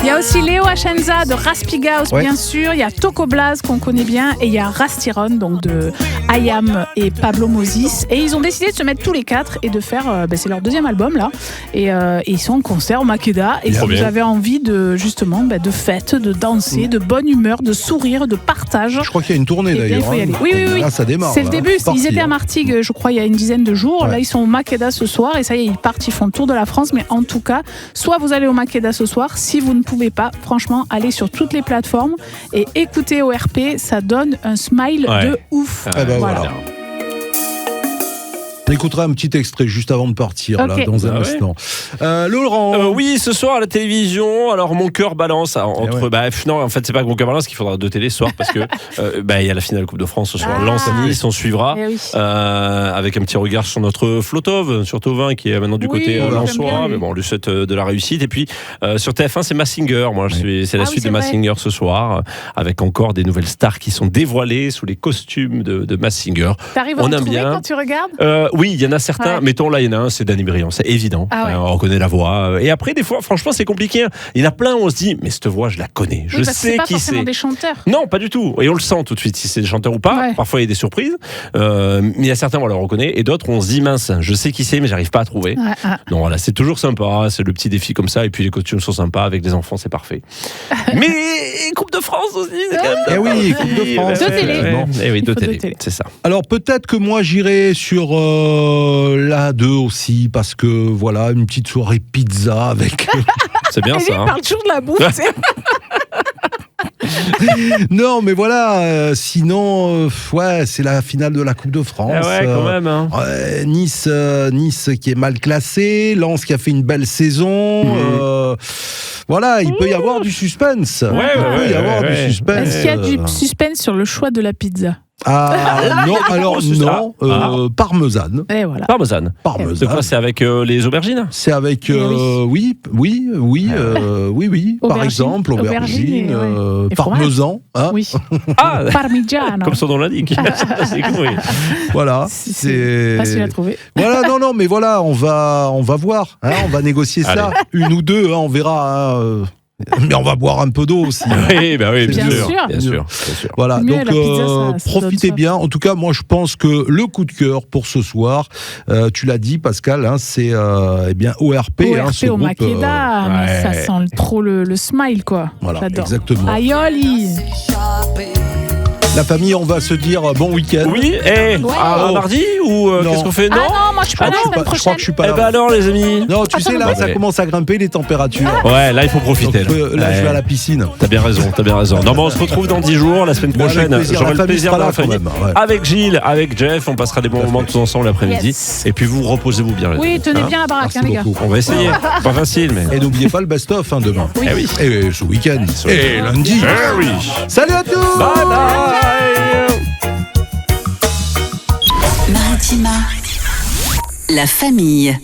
Il y a aussi Léo Achenza de Raspigaus, bien sûr. Il y a Toko Blaz qu'on connaît bien. Et il y a Rastiron, donc de Ayam et Pablo Moses. Et ils ont décidé de se mettre tous les quatre et de faire. C'est leur deuxième album, là. Et ils sont en concert au Makeda. Et si vous avez envie de, justement, de fête, de danser, de bonne humeur, de sourire, de partage. Je crois qu'il y a une tournée Eh bien, d'ailleurs. il faut y aller. Oui. Là, ça démarre. C'est le début. Parti, Ils étaient à Martigues, je crois, il y a une dizaine de jours. Ouais. Là, ils sont au Makeda ce soir. Et ça y est, ils partent, ils font le tour de la France. Mais en tout cas, soit vous allez au Makeda ce soir. Si vous ne pouvez pas, franchement, allez sur toutes les plateformes et écoutez ORP. Ça donne un smile de ouf. Eh ben voilà. On écoutera un petit extrait juste avant de partir, là, dans un instant. Laurent. Oui, ce soir à la télévision, alors mon cœur balance entre. Non, en fait, c'est pas que mon cœur balance, qu'il faudra deux télés ce soir parce que il y a la finale Coupe de France ce soir. Lens-Nice, on suivra avec un petit regard sur notre Flotov, sur Tovin qui est maintenant du côté lensois, mais bon, on lui souhaite de la réussite. Et puis sur TF1, c'est Mazinger. Moi, c'est la suite de Mazinger ce soir, avec encore des nouvelles stars qui sont dévoilées sous les costumes de Mazinger. T'arrives à en trouver quand tu regardes? Oui, il y en a certains. Mettons là, il y en a un, c'est Danny Briand, c'est évident. On reconnaît la voix. Et après, des fois, franchement, c'est compliqué. Il y en a plein où on se dit, mais cette voix, je la connais. Je sais qui c'est. C'est pas des chanteurs. Non, pas du tout. Et on le sent tout de suite si c'est des chanteurs ou pas. Parfois, il y a des surprises. Mais il y a certains, on le reconnaît. Et d'autres, on se dit, mince, je sais qui c'est, mais j'arrive pas à trouver. Donc voilà, c'est toujours sympa. C'est le petit défi comme ça. Et puis les costumes sont sympas. Avec les enfants, c'est parfait. Mais Coupe de France aussi, c'est quand même. Eh oui, Coupe de France. Deux télé. Eh oui, deux télé. C'est ça. Alors peut-être que moi j'irai sur la 2 aussi parce que voilà, une petite soirée pizza avec. C'est bien ça. Il parle toujours de la bouffe. Non, mais voilà. Sinon, c'est la finale de la Coupe de France. Quand même. Hein. Nice qui est mal classé, Lens qui a fait une belle saison. Voilà, il peut y avoir du suspense. Il peut y avoir du suspense. Est-ce qu'il y a du suspense sur le choix de la pizza? Non, alors non, parmesane. Et voilà. Parmesane. C'est quoi? C'est avec les aubergines? C'est avec oui. Par exemple, aubergine, parmesan. Hein, oui. Parmigiano. Comme son nom l'indique. C'est cool, oui. Voilà. C'est facile à trouver. Voilà, non, mais voilà, on va voir. Hein, on va négocier ça. Une ou deux, hein, on verra. Mais on va boire un peu d'eau aussi. Oui, bah oui, Bien sûr. bien sûr. Voilà, Mieux, donc la pizza, ça profitez donne bien. En tout cas, moi, je pense que le coup de cœur pour ce soir, tu l'as dit, Pascal, hein, c'est ORP. ORP ce au groupe, Makeda, mais ça sent trop le smile, quoi. Voilà, J'adore. exactement. Aioli. La famille, on va se dire bon week-end. Oui, à mardi ou Non. qu'est-ce qu'on fait? Non, Ah non, moi je suis pas là la Je semaine crois prochaine. que je suis pas Eh là. ben alors, les amis. Non, tu sais, là, ça commence à grimper les températures. Ouais, là, il faut profiter. Donc, là, je vais à la piscine. T'as bien raison. Non, mais on se retrouve dans 10 jours, la semaine Mais avec prochaine. plaisir, J'aurai la le famille plaisir sera de là la famille. quand même, ouais. Avec Gilles, avec Jeff, on passera des bons moments tous ensemble l'après-midi. Yes. Et puis vous reposez-vous bien. les Oui, amis. tenez Hein bien la baraque, Merci hein, les gars. beaucoup. On va essayer. Pas facile, mais. Et n'oubliez pas le best-of demain. Eh oui. Et ce week-end. Et lundi. Eh oui. Salut à tous. Bye bye. Maritima, la famille.